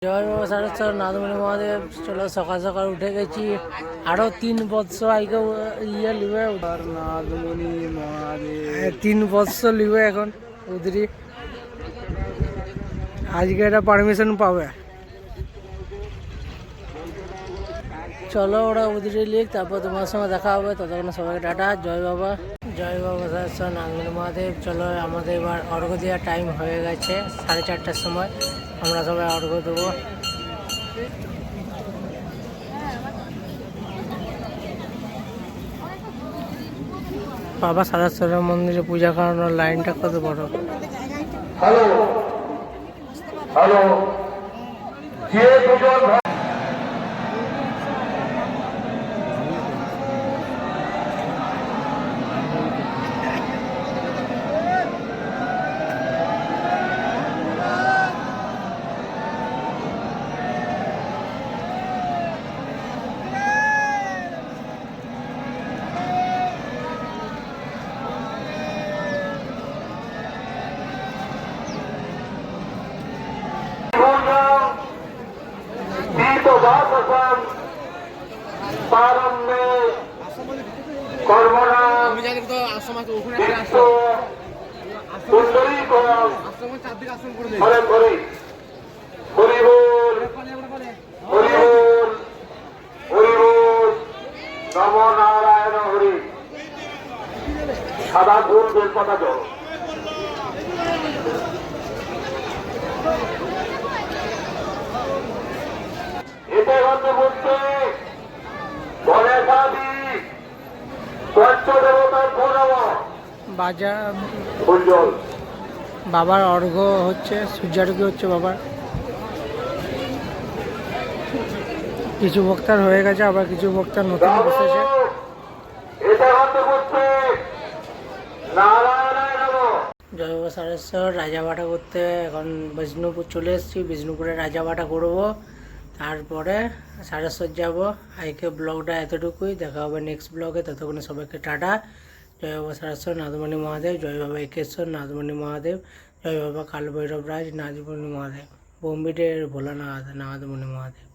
জয় বাবা সারেশ্বর নাথমণি মহাদেব। চলো সকাল সকাল উঠে গেছি, আরো 3 বৎসর আগে ইয়ে লিবে নাথমণি মহাদেব, 3 বৎসর লিবে এখন উদরি। আজকে এটা পারমিশন পাবে। চলো ওরা উদরি লিখ, তারপর তোমার সঙ্গে দেখা হবে। ততক্ষণ সবাইকে টাটা। জয় বাবা, জয় বাবা সারেশ্বর নাথমণি মহাদেব। চলো আমাদের এবার অর্ঘ্য দেওয়ার টাইম হয়ে গেছে, 4:30টার সময়। আমরা সবাই অর্ঘ্য দেবো। বাবা সারেশ্বরের মন্দিরে পূজা করানোর লাইনটা কত বড়। হ্যালো হ্যালো, যে দুজন নমনারায়ণ হরি। সাদা ফুল বেলপাতা জল। এতে হতে বলতে গণেশাদি পঞ্চদেবতার প্রণব বাজা ফুলজল। বাবার অর্ঘ্য হচ্ছে, সূর্যার্ঘ্য হচ্ছে বাবার। কিছু বক্তার হয়ে গেছে, আবার কিছু বক্তার নতুন বসেছে। এটা হতে বলতে নারায়ণায় নমঃ। জয় বাবা সারেশ্বর। রাজাবাটা করতে এখন বিষ্ণুপুর চলে এসেছি। বিষ্ণুপুরে রাজাবাটা করবো, তারপরে সারেশ্বর যাব। আজকে ব্লগটা এতটুকুই, দেখা হবে নেক্সট ব্লগে। ততক্ষণে সবাইকে টাটা। জয় বাবা সারেশ্বর নাথমণি মহাদেব, জয় বাবা একেশ্বর নাথমণি মহাদেব, জয় বাবা কাল ভৈরব রাজ নাথমণি মহাদেব, বোম্বিটের ভোলানাথ নাথমণি মহাদেব।